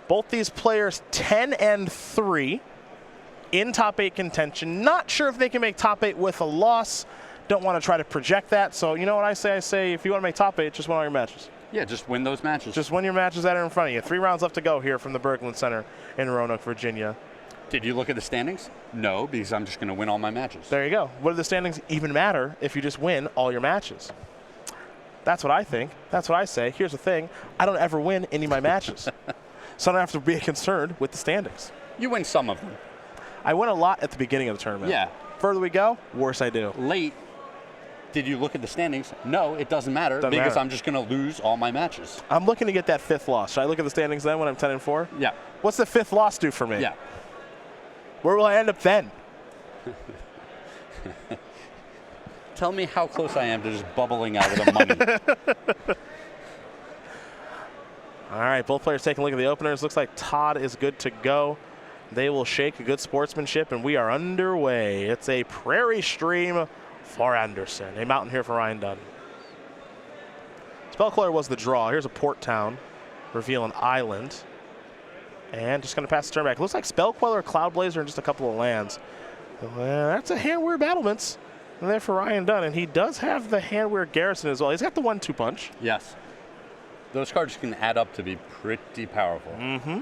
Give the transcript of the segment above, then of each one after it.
Both these players 10 and 3 in top 8 contention. Not sure if they can make top 8 with a loss. Don't want to try to project that. So you know what I say? I say if you want to make top 8, just win all your matches. Yeah, just win those matches. Just win your matches that are in front of you. 3 rounds left to go here from the Berglund Center in Roanoke, Virginia. Did you look at the standings? No, because I'm just going to win all my matches. There you go. What do the standings even matter if you just win all your matches? That's what I think. That's what I say. Here's the thing. I don't ever win any of my matches. So I don't have to be concerned with the standings. You win some of them. I win a lot at the beginning of the tournament. Yeah. Further we go, worse I do. Late, did you look at the standings? No, it doesn't matter because I'm just going to lose all my matches. I'm looking to get that 5th loss. Should I look at the standings then when I'm 10 and 4? Yeah. What's the 5th loss do for me? Yeah. Where will I end up then? Tell me how close I am to just bubbling out of the money. All right, both players taking a look at the openers. Looks like Todd is good to go. They will shake a good sportsmanship, and we are underway. It's a Prairie Stream for Anderson. A mountain here for Ryan Dunn. Spellcaller was the draw. Here's a Port Town. Reveal an island. And just going to pass the turn back. Looks like Spellqueller, Cloud Blazer, and just a couple of lands. That's a Handweir Battlements. And there for Ryan Dunn. And he does have the Handweir Garrison as well. He's got the 1-2 punch. Yes. Those cards can add up to be pretty powerful. Mm-hmm.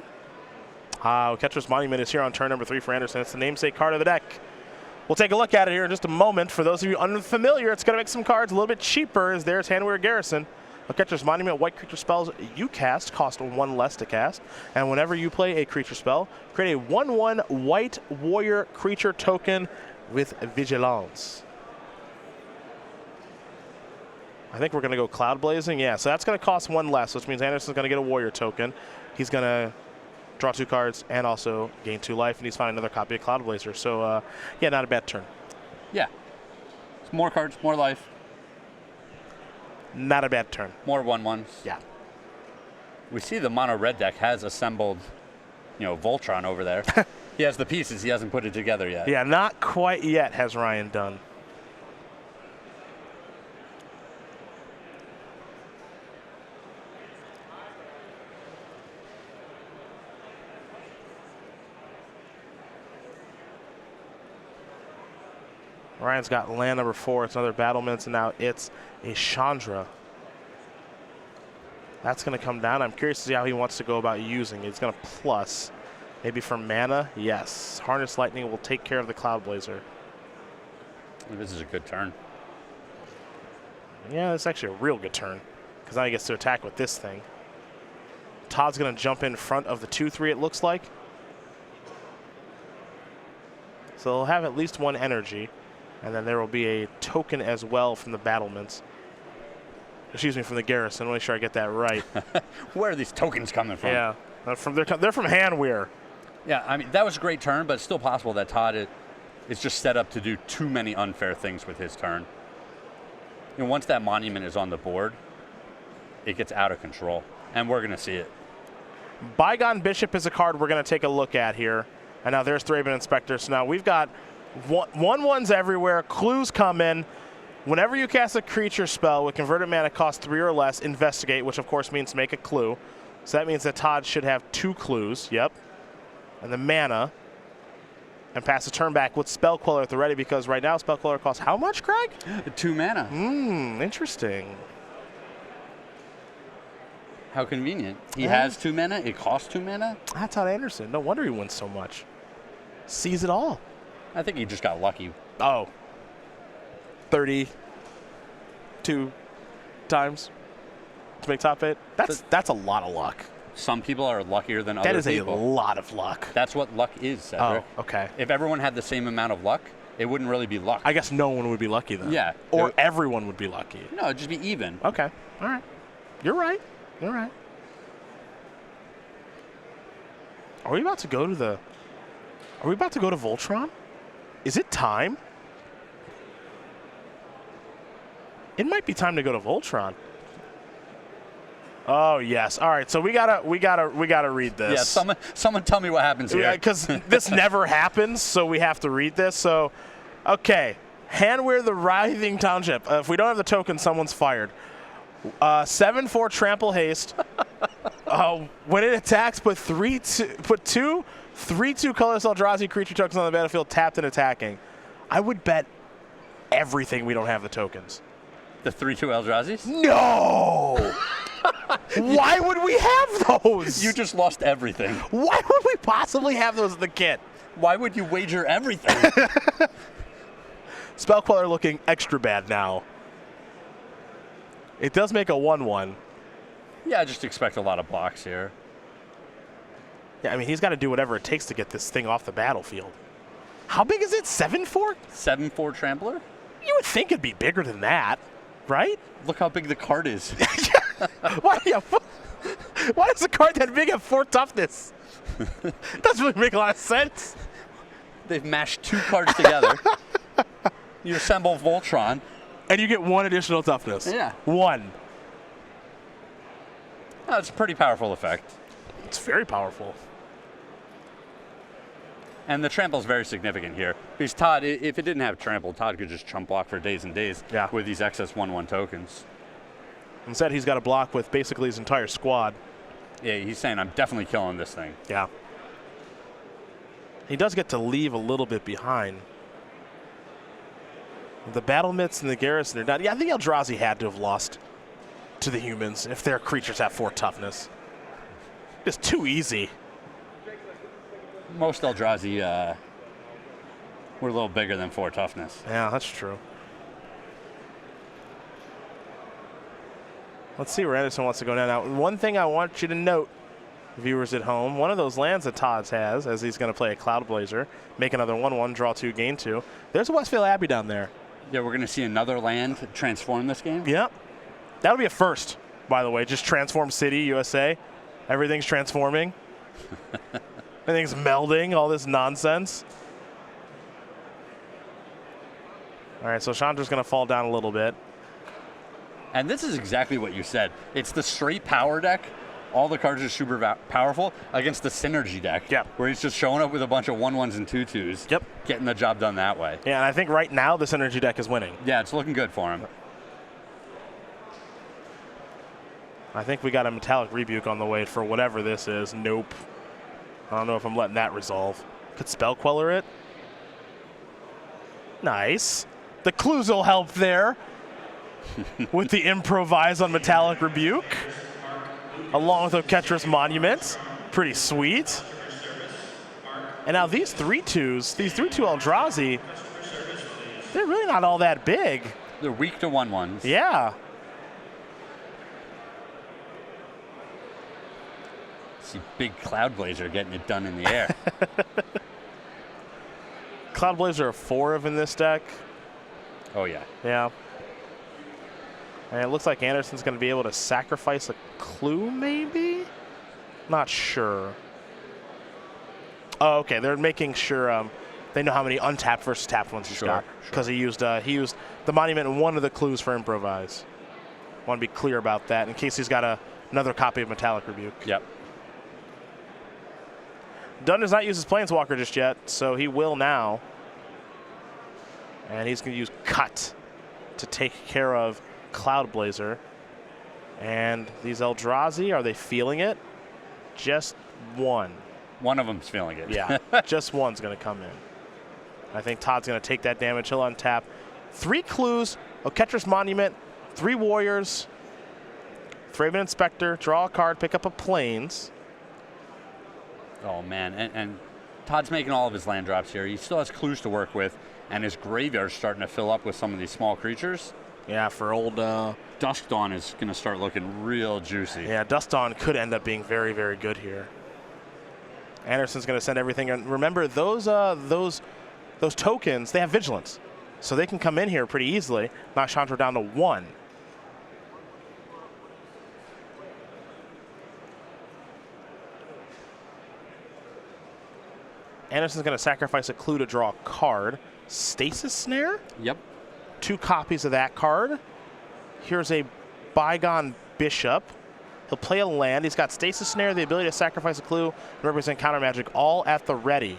Catcher's Monument is here on turn number 3 for Anderson. It's the namesake card of the deck. We'll take a look at it here in just a moment. For those of you unfamiliar, it's going to make some cards a little bit cheaper as there's Handweir Garrison. Catcher's Monument, white creature spells you cast cost 1 less to cast. And whenever you play a creature spell, create a 1/1 white warrior creature token with Vigilance. I think we're going to go Cloud Blazing. Yeah, so that's going to cost 1 less, which means Anderson's going to get a warrior token. He's going to draw 2 cards and also gain 2 life, and he's found another copy of Cloud Blazer. So, yeah, not a bad turn. Yeah. It's more cards, more life. Not a bad turn. More 1/1s. Yeah. We see the mono red deck has assembled, Voltron over there. He has the pieces. He hasn't put it together yet. Yeah, not quite yet has Ryan Dunn. Ryan's got land number 4. It's another Battlements, and now it's a Chandra. That's going to come down. I'm curious to see how he wants to go about using it. He's going to plus. Maybe for mana? Yes. Harness Lightning will take care of the Cloud Blazer. This is a good turn. Yeah, it's actually a real good turn because now he gets to attack with this thing. Todd's going to jump in front of the 2/3, it looks like. So they'll have at least 1 energy. And then there will be a token as well from the Battlements. Excuse me, from the Garrison. I'll make sure I get that right. Where are these tokens coming from? Yeah, they're from Handweir. Yeah, I mean, that was a great turn, but it's still possible that Todd is just set up to do too many unfair things with his turn. Once that monument is on the board, it gets out of control, and we're going to see it. Bygone Bishop is a card we're going to take a look at here. And now there's Thraben Inspector. So now we've got 1/1s everywhere. Clues come in. Whenever you cast a creature spell with converted mana cost 3 or less, investigate, which of course means make a clue. So that means that Todd should have 2 clues. Yep. And the mana. And pass the turn back with Spellqueller at the ready, because right now Spellqueller costs how much, Craig? 2 mana. Interesting. How convenient. He has 2 mana. It costs 2 mana. That's Todd Anderson. No wonder he wins so much. Sees it all. I think he just got lucky. Oh. 32 times to make top 8. That's a lot of luck. Some people are luckier than other people. That is a lot of luck. That's what luck is, Cedric. Oh, okay. If everyone had the same amount of luck, it wouldn't really be luck. I guess no one would be lucky then. Yeah. Or everyone would be lucky. No, it'd just be even. Okay. All right. You're right. You're right. Are we about to go to Voltron? Is it time? It might be time to go to Voltron. Oh yes. All right. So we gotta read this. Yeah. Someone tell me what happens here. Yeah, because this never happens, so we have to read this. So, okay. Handweir the Writhing Township. If we don't have the token, someone's fired. 7/4 Trample Haste. When it attacks, put two 3/2 colorless Eldrazi creature tokens on the battlefield, tapped and attacking. I would bet everything we don't have the tokens. The 3/2 Eldrazi's? No! Why would we have those? You just lost everything. Why would we possibly have those in the kit? Why would you wager everything? Spell Queller looking extra bad now. It does make a 1/1. Yeah, I just expect a lot of blocks here. Yeah, I mean, he's got to do whatever it takes to get this thing off the battlefield. How big is it? 7/4? 7/4 Trampler? You would think it'd be bigger than that, right? Look how big the card is. Why is the card that big have 4 toughness? Doesn't really make a lot of sense. They've mashed 2 cards together. You assemble Voltron. And you get 1 additional toughness. Yeah. 1. Oh, it's a pretty powerful effect. It's very powerful. And the trample is very significant here. Because Todd, if it didn't have trample, Todd could just chump block for days and days with these excess 1/1 tokens. Instead, he's got to block with basically his entire squad. Yeah, he's saying, I'm definitely killing this thing. Yeah. He does get to leave a little bit behind. The battle mitts and the garrison are down. Yeah, I think Eldrazi had to have lost to the humans if their creatures have 4 toughness. It's too easy. Most Eldrazi were a little bigger than 4 toughness. Yeah, that's true. Let's see where Anderson wants to go now. Now, one thing I want you to note, viewers at home, one of those lands that Todd's has, as he's going to play a Cloud Blazer, make another 1/1, draw 2, gain 2. There's a Westfield Abbey down there. Yeah, we're going to see another land transform this game? Yep. That would be a first, by the way. Just transform City, USA. Everything's transforming. Everything's melding, all this nonsense. All right, so Chandra's going to fall down a little bit. And this is exactly what you said. It's the straight power deck. All the cards are super powerful against the synergy deck. Yep. Where he's just showing up with a bunch of 1/1s and 2/2s. Yep. Getting the job done that way. Yeah, and I think right now the synergy deck is winning. Yeah, it's looking good for him. I think we got a Metallic Rebuke on the way for whatever this is. Nope. I don't know if I'm letting that resolve. Could Spell Queller it. Nice. The clues will help there with the improvise on Metallic Rebuke, along with Oketra's Monument. Pretty sweet. And now these 3/2s, these 3/2 Eldrazi, they're really not all that big. They're weak to 1/1s. Yeah. See big Cloud Blazer getting it done in the air. Cloud Blazer are 4 of in this deck. Oh, yeah. Yeah. And it looks like Anderson's going to be able to sacrifice a clue, maybe? Not sure. Oh, okay. They're making sure they know how many untapped versus tapped ones he's got. Because he used the monument in one of the clues for improvise. Want to be clear about that in case he's got another copy of Metallic Rebuke. Yep. Dunn does not use his Planeswalker just yet, so he will now. And he's going to use Cut to take care of Cloud Blazer. And these Eldrazi, are they feeling it? Just one. One of them's feeling it. Yeah, just one's going to come in. I think Todd's going to take that damage. He'll untap. 3 clues, Oketra's Monument, 3 Warriors, Thraben Inspector, draw a card, pick up a Plains. Oh, man. And Todd's making all of his land drops here. He still has clues to work with, and his graveyard's starting to fill up with some of these small creatures. Yeah, for old... Dusk Dawn is going to start looking real juicy. Yeah, Dusk Dawn could end up being very, very good here. Anderson's going to send everything in. Remember, those tokens, they have Vigilance. So they can come in here pretty easily, knock Chandra down to 1. Anderson's going to sacrifice a clue to draw a card. Stasis Snare? Yep. 2 copies of that card. Here's a Bygone Bishop. He'll play a land. He's got Stasis Snare, the ability to sacrifice a clue and represent counter magic, all at the ready.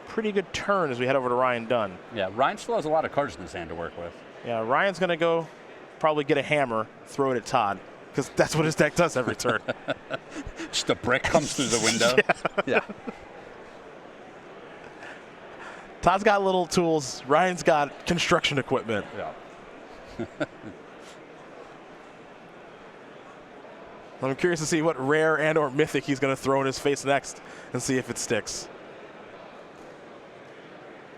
Pretty good turn as we head over to Ryan Dunn. Yeah, Ryan still has a lot of cards in his hand to work with. Yeah, Ryan's going to go probably get a hammer, throw it at Todd, because that's what his deck does every turn. Just a brick comes through the window. Yeah. Todd's got little tools. Ryan's got construction equipment. Yeah. I'm curious to see what rare and or mythic he's going to throw in his face next and see if it sticks.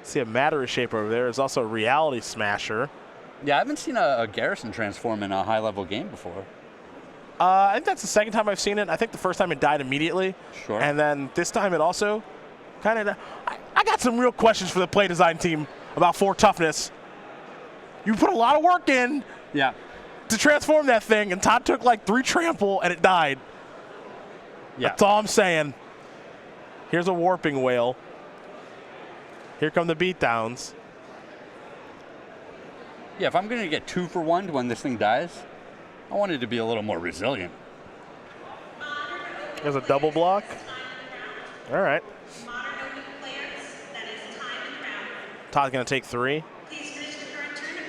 See a Matter shape over there. There's also a Reality Smasher. Yeah, I haven't seen a Garrison transform in a high-level game before. I think that's the second time I've seen it. I think the first time it died immediately. Sure. And then this time it also kind of... I got some real questions for the play design team about 4 toughness. You put a lot of work in Yeah. to transform that thing, and Todd took like 3 trample, and it died. Yeah. That's all I'm saying. Here's a Warping Whale. Here come the beatdowns. Yeah, if I'm going to get 2 for 1 when this thing dies, I want it to be a little more resilient. There's a double block. All right. Todd's going to take 3.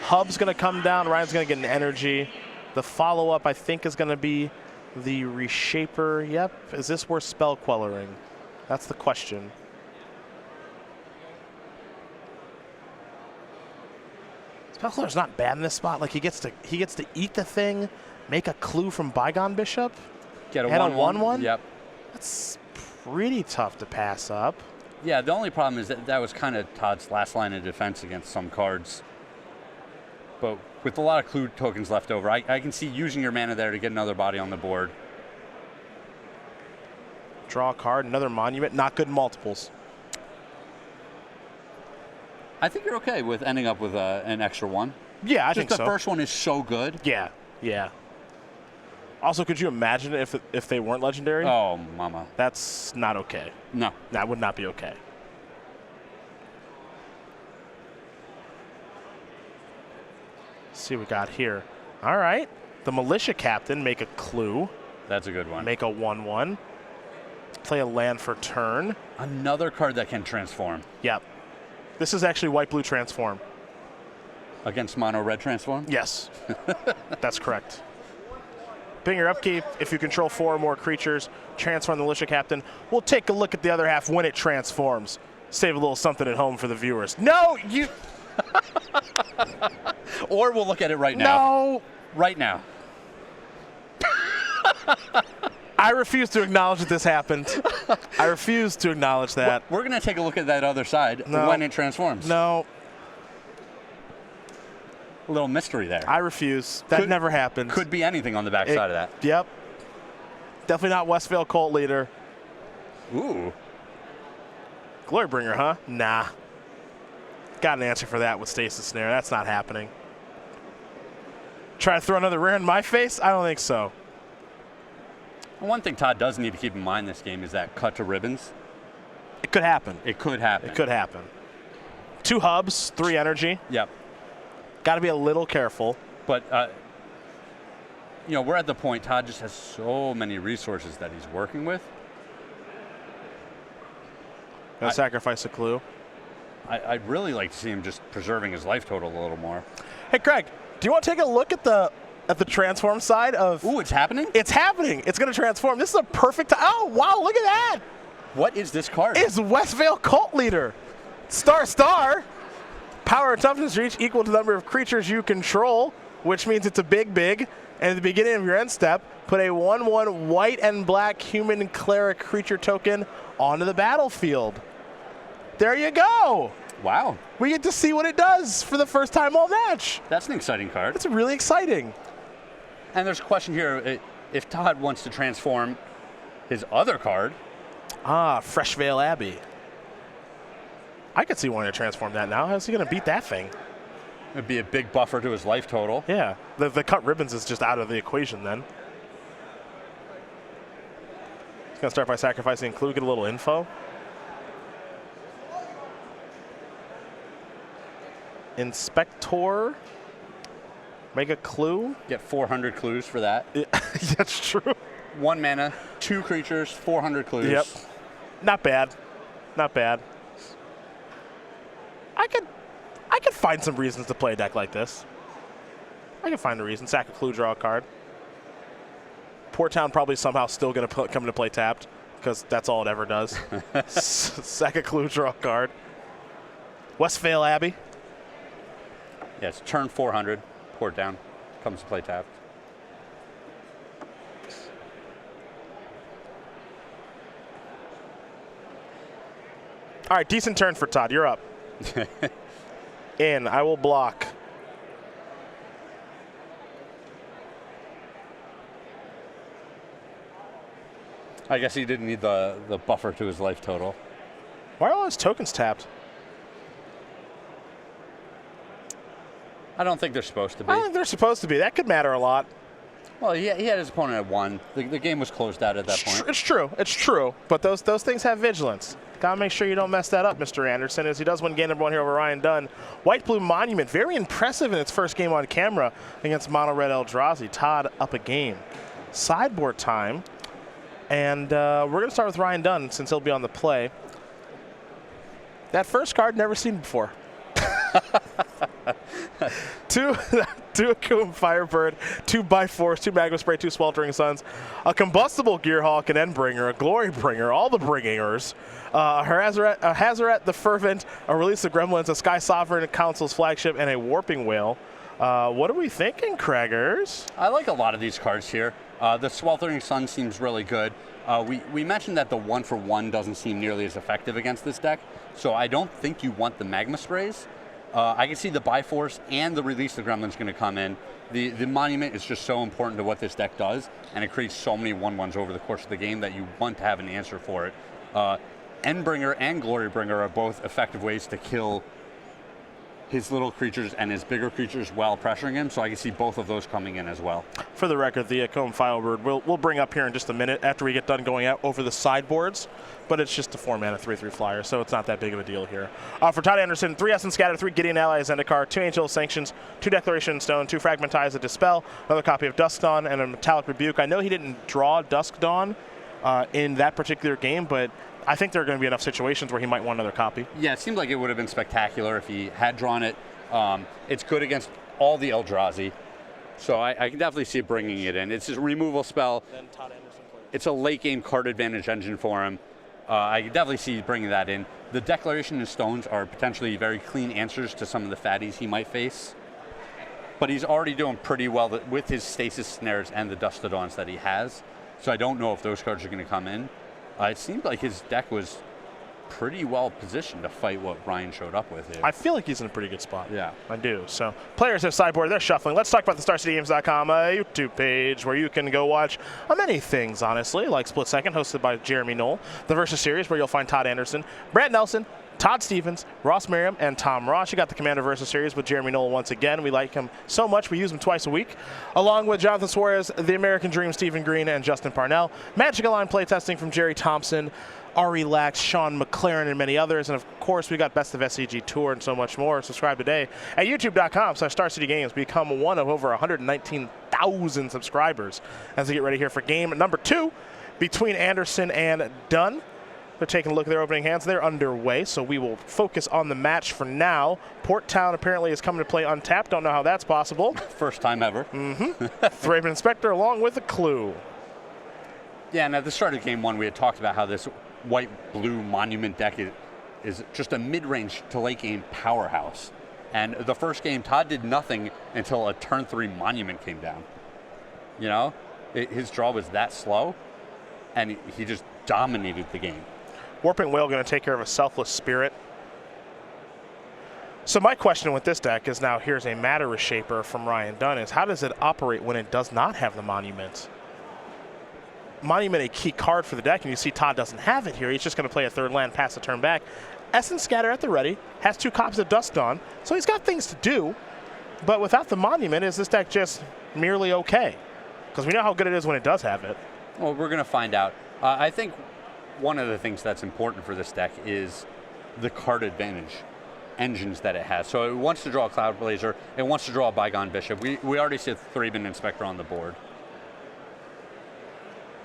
Hub's going to come down. Ryan's going to get an energy. The follow-up, I think, is going to be the Reshaper. Yep. Is this worth Spell Quelling? That's the question. Spell Queller's not bad in this spot. Like he gets to eat the thing, make a clue from Bygone Bishop. Get a and 1/1. Yep. That's pretty tough to pass up. Yeah, the only problem is that was kind of Todd's last line of defense against some cards. But with a lot of clue tokens left over, I can see using your mana there to get another body on the board. Draw a card, another monument. Not good in multiples. I think you're okay with ending up with an extra 1. Yeah, I Just think so. the first one is so good. Yeah, yeah. Also, could you imagine if they weren't legendary? Oh, mama. That's not okay. No. That would not be okay. Let's see what we got here. All right. The Militia Captain, make a clue. That's a good one. Make a 1/1. Play a land for turn. Another card that can transform. Yep. This is actually white-blue transform. Against mono-red transform? Yes. That's correct. Ping your upkeep. If you control 4 or more creatures, transform the Militia Captain. We'll take a look at the other half when it transforms. Save a little something at home for the viewers. No, you... Or we'll look at it right now. No. Right now. I refuse to acknowledge that this happened. I refuse to acknowledge that. We're going to take a look at that other side when it transforms. No. A little mystery there. I refuse. That never happened. Could be anything on the back side of that. Yep. Definitely not Westvale Cult Leader. Ooh. Glorybringer, huh? Nah. Got an answer for that with Stasis Snare. That's not happening. Try to throw another rare in my face? I don't think so. One thing Todd does need to keep in mind this game is that cut to ribbons. It could happen. It could happen. It could happen. 2 hubs, 3 energy. Yep. Got to be a little careful. But, you know, we're at the point Todd just has so many resources that he's working with. Gonna sacrifice a clue. I'd really like to see him just preserving his life total a little more. Hey, Craig, do you want to take a look at the transform side of... Ooh, it's happening? It's happening. It's going to transform. This is a perfect... Oh, wow, look at that. What is this card? It's Westvale Cult Leader. Star. Power and toughness reach equal to the number of creatures you control, which means it's a big. And at the beginning of your end step, put a 1/1 white and black human cleric creature token onto the battlefield. There you go. Wow. We get to see what it does for the first time all match. That's an exciting card. It's really exciting. And there's a question here. If Todd wants to transform his other card. Freshvale Abbey. I could see wanting to transform that now. How's he going to beat that thing? It'd be a big buffer to his life total. Yeah. The cut ribbons is just out of the equation then. He's going to start by sacrificing Clue, get a little info. Inspector. Make a clue. Get 400 clues for that. Yeah, that's true. 1 mana, 2 creatures, 400 clues. Yep. Not bad. Not bad. I could find some reasons to play a deck like this. I can find a reason. Sack a clue, draw a card. Port Town probably somehow still going to come into play tapped because that's all it ever does. Sack a clue, draw a card. Westvale Abbey. Yes, turn 400. Port Town comes to play tapped. All right, decent turn for Todd. You're up. In. I will block. I guess he didn't need the buffer to his life total. Why are all his tokens tapped? I don't think they're supposed to be. I don't think they're supposed to be. That could matter a lot. Well, he had his opponent at 1. The game was closed out at that point. It's true. It's true. But those things have vigilance. Got to make sure you don't mess that up, Mr. Anderson, as he does win game number 1 here over Ryan Dunn. White-Blue Monument, very impressive in its first game on camera against Mono-Red Eldrazi. Todd up a game. Sideboard time. And we're going to start with Ryan Dunn since he'll be on the play. That first card, never seen before. two Akoum Firebird, 2 By-Force, 2 Magma Spray, 2 Sweltering Suns, a Combustible Gearhawk, an Endbringer, a Glory Bringer, all the bringers, a Hazaret the Fervent, a Release of Gremlins, a Sky Sovereign Council's Flagship, and a Warping Whale. What are we thinking, Craigers? I like a lot of these cards here. The Sweltering Sun seems really good. We mentioned that the 1-for-1 doesn't seem nearly as effective against this deck, so I don't think you want the Magma Sprays. I can see the By-Force and the Release the Gremlin's going to come in. The Monument is just so important to what this deck does, and it creates so many 1/1s over the course of the game that you want to have an answer for it. Endbringer and Glorybringer are both effective ways to kill his little creatures and his bigger creatures while pressuring him, so I can see both of those coming in as well. For the record, the Akoum Firebird we'll bring up here in just a minute after we get done going out over the sideboards, but it's just a 4-mana 3/3 flyer, so it's not that big of a deal here. For Todd Anderson, 3 Essence Scatter, 3 Gideon Ally Zendikar, 2 Angel Sanctions, 2 Declaration Stone, 2 Fragmentize a Dispel, another copy of Dusk Dawn, and a Metallic Rebuke. I know he didn't draw Dusk Dawn in that particular game, but I think there are going to be enough situations where he might want another copy. Yeah, it seemed like it would have been spectacular if he had drawn it. It's good against all the Eldrazi, so I can definitely see it bringing it in. It's a removal spell. Then Todd Anderson plays. It's a late game card advantage engine for him. I can definitely see bringing that in. The Declaration and Stones are potentially very clean answers to some of the fatties he might face, but he's already doing pretty well with his Stasis Snares and the Dust of Dawns that he has, so I don't know if those cards are going to come in. It seemed like his deck was pretty well positioned to fight what Ryan showed up with here. I feel like he's in a pretty good spot. Yeah. I do. So players have sideboard, they're shuffling. Let's talk about the StarCityGames.com YouTube page where you can go watch many things, honestly, like Split Second, hosted by Jeremy Knoll, the Versus Series, where you'll find Todd Anderson, Brant Nelson, Todd Stevens, Ross Merriam, and Tom Ross. You got the Commander Versus Series with Jeremy Knoll once again. We like him so much, we use him twice a week, along with Jonathan Suarez, The American Dream, Stephen Green, and Justin Parnell. Magic Align playtesting from Jerry Thompson, Ari Lax, Sean McLaren, and many others. And of course, we got Best of SCG Tour and so much more. Subscribe today at youtube.com/StarCityGames. Become one of over 119,000 subscribers as we get ready here for game number 2 between Anderson and Dunn. They're taking a look at their opening hands. They're underway, so we will focus on the match for now. Port Town apparently is coming to play untapped. Don't know how that's possible. First time ever. Thraben Inspector along with a clue. Yeah, and at the start of game 1, we had talked about how this white-blue Monument deck is just a mid-range to late game powerhouse. And the first game, Todd did nothing until a turn 3 Monument came down. You know, his draw was that slow, and he just dominated the game. Warping Whale going to take care of a Selfless Spirit. So my question with this deck is now, here's a Matter Reshaper from Ryan Dunn, is how does it operate when it does not have the Monument? Monument a key card for the deck, and you see Todd doesn't have it here. He's just going to play a 3rd land, pass the turn back. Essence Scatter at the ready, has 2 copies of Dusk Dawn, so he's got things to do. But without the Monument, is this deck just merely okay? Because we know how good it is when it does have it. Well, we're going to find out. I think one of the things that's important for this deck is the card advantage engines that it has. So it wants to draw a Cloud Blazer, it wants to draw a Bygone Bishop. We already see a Thraben Inspector on the board.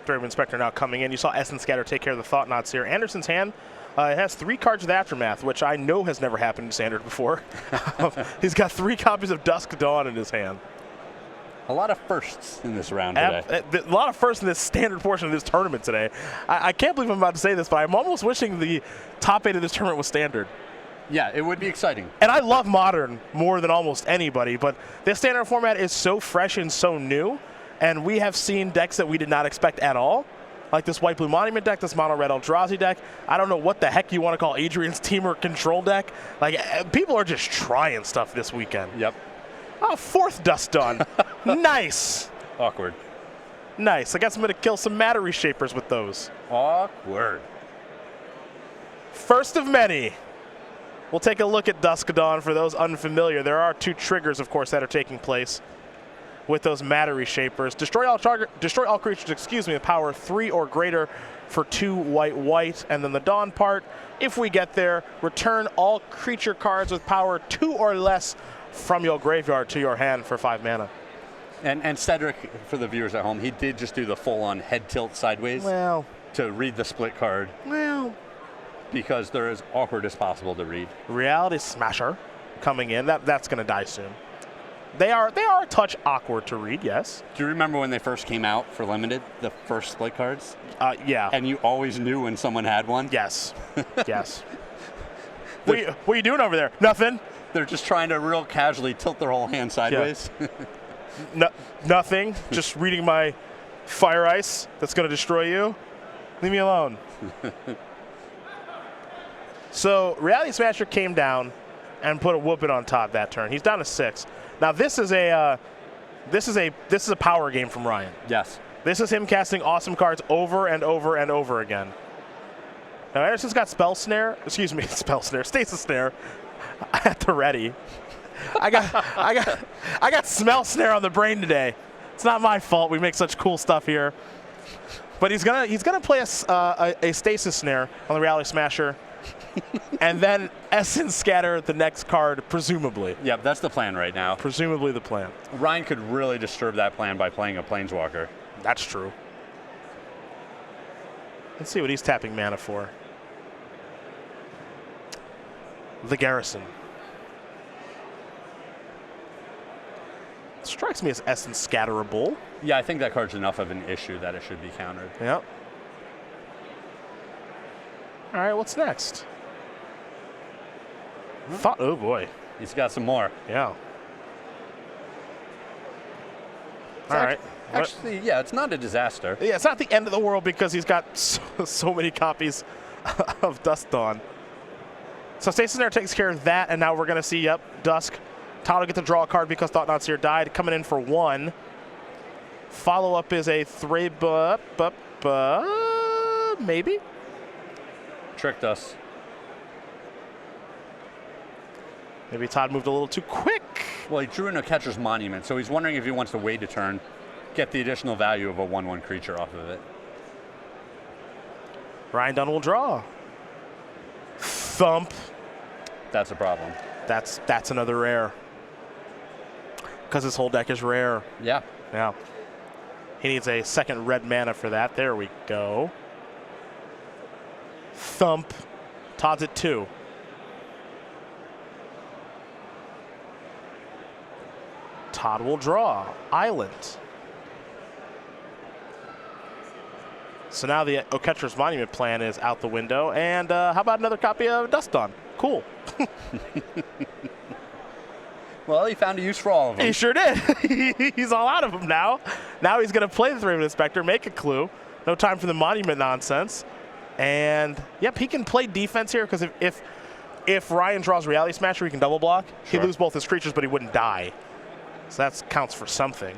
Thraben Inspector now coming in. You saw Essence Scatter take care of the Thought Knots here. Anderson's hand, it has 3 cards of Aftermath, which I know has never happened in Standard before. He's got 3 copies of Dusk Dawn in his hand. A lot of firsts in this round today. A lot of firsts in this standard portion of this tournament today. I can't believe I'm about to say this, but I'm almost wishing the top 8 of this tournament was standard. Yeah, it would be exciting. And I love Modern more than almost anybody, but this standard format is so fresh and so new, and we have seen decks that we did not expect at all, like this White-Blue Monument deck, this Mono-Red Eldrazi deck. I don't know what the heck you want to call Adrian's Teamer Control deck. Like, people are just trying stuff this weekend. Yep. Oh, 4th Dust Dawn. Nice. Awkward. Nice. I guess I'm going to kill some Matter Reshapers with those. Awkward. First of many. We'll take a look at Dusk Dawn for those unfamiliar. There are 2 triggers, of course, that are taking place with those Matter Reshapers. Destroy all creatures, with power 3 or greater for 2 white. And then the Dawn part, if we get there, return all creature cards with power 2 or less from your graveyard to your hand for 5 mana. And Cedric, for the viewers at home, he did just do the full-on head tilt sideways to read the split card. Well, because they're as awkward as possible to read. Reality Smasher coming in. That's going to die soon. They are a touch awkward to read, yes. Do you remember when they first came out for Limited, the first split cards? Yeah. And you always knew when someone had one? Yes. Yes. What are you doing over there? Nothing. They're just trying to real casually tilt their whole hand sideways. Yeah. Nothing. Just reading my Fire Ice that's going to destroy you. Leave me alone. So Reality Smasher came down and put a whooping on Todd that turn. He's down to 6. Now this is a power game from Ryan. Yes. This is him casting awesome cards over and over and over again. Now Anderson's got Stasis Snare at the ready. I got Smell Snare on the brain today. It's not my fault. We make such cool stuff here. But he's gonna play a Stasis Snare on the Reality Smasher. And then Essence Scatter the next card, presumably. Yep, that's the plan right now. Presumably the plan. Ryan could really disturb that plan by playing a Planeswalker. That's true. Let's see what he's tapping mana for. The Garrison. Strikes me as Essence Scatterable. Yeah, I think that card's enough of an issue that it should be countered. Yep. All right, what's next? Oh, boy. He's got some more. Yeah. All right. Actually, yeah, it's not a disaster. Yeah, it's not the end of the world because he's got so many copies of Dusk Dawn. So Stasis Snare takes care of that, and now we're going to see, Dusk. Todd will get to draw a card because Thought Not Seer died, coming in for 1. Follow-up is a 3, maybe? Tricked us. Maybe Todd moved a little too quick. Well, he drew in a Catcher's Monument, so he's wondering if he wants to wait a turn, get the additional value of a 1/1 creature off of it. Ryan Dunn will draw. Thump. That's a problem. That's another rare. Because his whole deck is rare. Yeah. Yeah. He needs a second red mana for that. There we go. Thump. Todd's at 2. Todd will draw. Island. So now the Oketcher's Monument plan is out the window. And how about another copy of Dusk Dawn? Cool. Well, he found a use for all of them. He sure did. He's all out of them now. Now he's going to play the Thraben Inspector, make a clue. No time for the Monument nonsense. And, yep, he can play defense here because if Ryan draws Reality Smasher, he can double block. Sure. He'd lose both his creatures, but he wouldn't die. So that counts for something.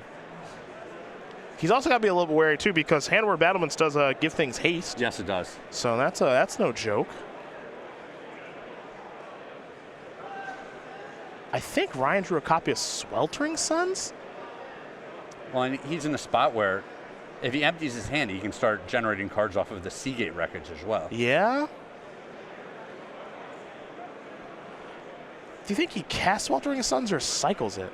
He's also got to be a little bit wary, too, because Handward Battlements does give things haste. Yes, it does. So that's no joke. I think Ryan drew a copy of Sweltering Suns. Well, and he's in a spot where if he empties his hand, he can start generating cards off of the Seagate wreckage as well. Yeah? Do you think he casts Sweltering Suns or cycles it?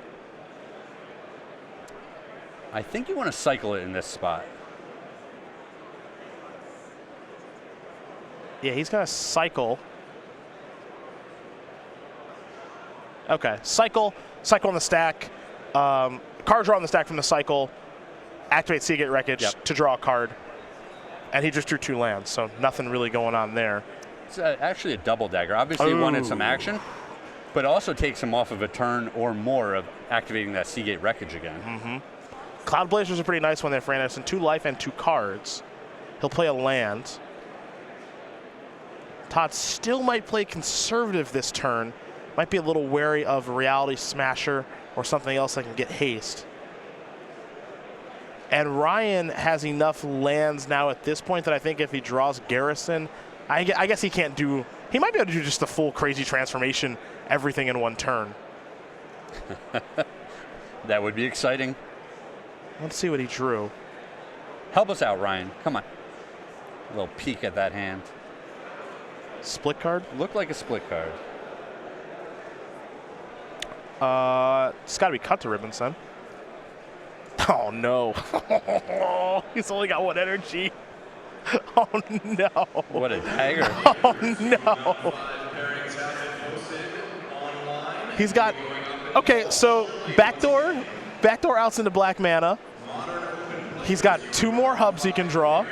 I think you want to cycle it in this spot. Yeah, he's going to cycle. Okay, cycle on the stack. card draw on the stack from the cycle, activate Seagate Wreckage to draw a card, and he just drew 2 lands, so nothing really going on there. It's actually a double dagger. Obviously he wanted some action, but also takes him off of a turn or more of activating that Seagate Wreckage again. Cloud Blazers are pretty nice when they're for Anderson. 2 life and 2 cards. He'll play a land. Todd still might play conservative this turn. Might be a little wary of Reality Smasher or something else that can get haste. And Ryan has enough lands now at this point that I think if he draws Garrison, I guess he can't do, he might be able to do just the full crazy transformation, everything in one turn. That would be exciting. Let's see what he drew. Help us out, Ryan. Come on. A little peek at that hand. Split card? Looked like a split card. It's got to be cut to ribbons then. Oh no. He's only got 1 energy. Oh no. What a dagger. Oh no. He's got, okay, so backdoor outs into black mana. He's got 2 more hubs he can draw.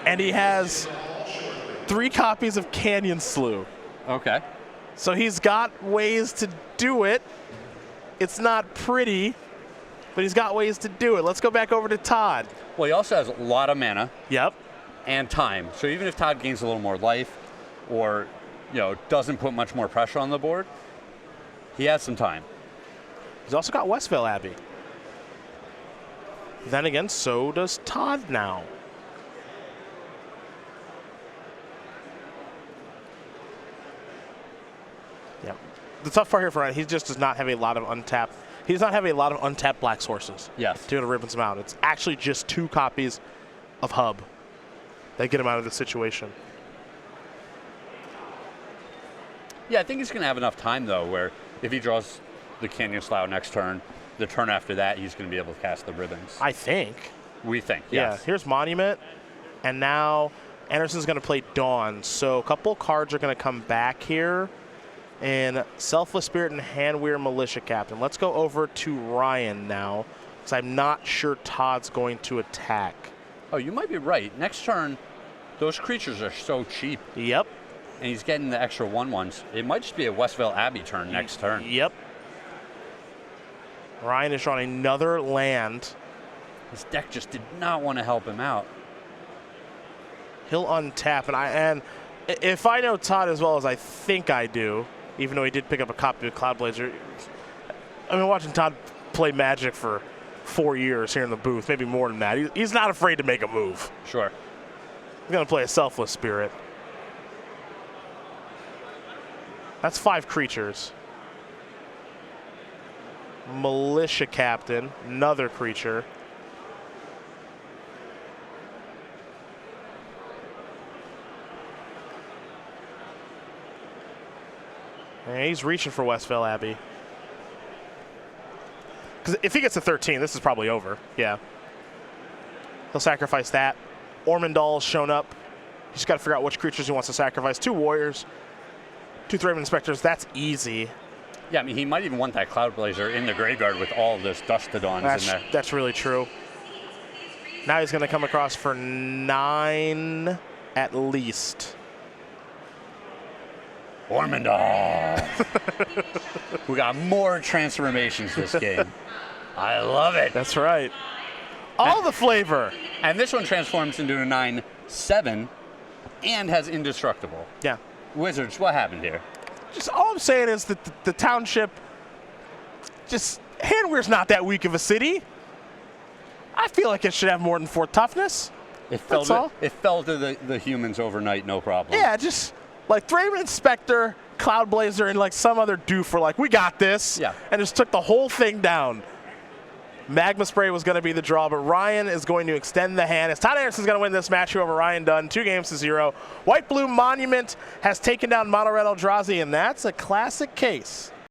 And he has 3 copies of Canyon Slew. Okay. So he's got ways to do it. It's not pretty, but he's got ways to do it. Let's go back over to Todd. Well, he also has a lot of mana. Yep. And time. So even if Todd gains a little more life or, doesn't put much more pressure on the board, he has some time. He's also got Westvale Abbey. Then again, so does Todd now. Yeah. The tough part here for Ryan, he just does not have a lot of untapped. He does not have a lot of untapped black sources. Yes. To be able to ribbons him out. It's actually just 2 copies of hub that get him out of the situation. Yeah, I think he's going to have enough time, though, where if he draws the Canyon Slough next turn, the turn after that, he's going to be able to cast the ribbons. I think. We think, yes. Yeah, here's Monument, and now Anderson's going to play Dawn. So a couple cards are going to come back here. And Selfless Spirit and Handweir Militia Captain. Let's go over to Ryan now, because I'm not sure Todd's going to attack. Oh, you might be right. Next turn, those creatures are so cheap. Yep. And he's getting the extra 1/1s. It might just be a Westvale Abbey turn next turn. Yep. Ryan is drawing another land. His deck just did not want to help him out. He'll untap, and if I know Todd as well as I think I do, even though he did pick up a copy of Cloud Blazer, I've been watching Todd play Magic for 4 years here in the booth, maybe more than that. He's not afraid to make a move. Sure. He's going to play a Selfless Spirit. That's 5 creatures. Militia Captain, another creature. And he's reaching for Westvale Abbey. Because if he gets to 13, this is probably over. Yeah. He'll sacrifice that. Ormondal's shown up. He's got to figure out which creatures he wants to sacrifice. 2 Warriors, 2 Thraben Inspectors. That's easy. Yeah, I mean, he might even want that Cloud Blazer in the graveyard with all of those Dustodons in there. That's really true. Now he's going to come across for 9 at least. Ormondal. We got more transformations this game. I love it. That's right. All the flavor. And this one transforms into a 9/7 and has indestructible. Yeah. Wizards, what happened here? Just all I'm saying is that the township, just Handweir's not that weak of a city. I feel like it should have more than 4 toughness. It fell to the humans overnight, no problem. Yeah, just like Thraben Inspector, Cloud Blazer, and like some other doof were like, we got this. Yeah. And just took the whole thing down. Magma Spray was going to be the draw, but Ryan is going to extend the hand. As Todd Anderson's going to win this match over Ryan Dunn, 2-0. White Blue Monument has taken down Mono Red Eldrazi, and that's a classic case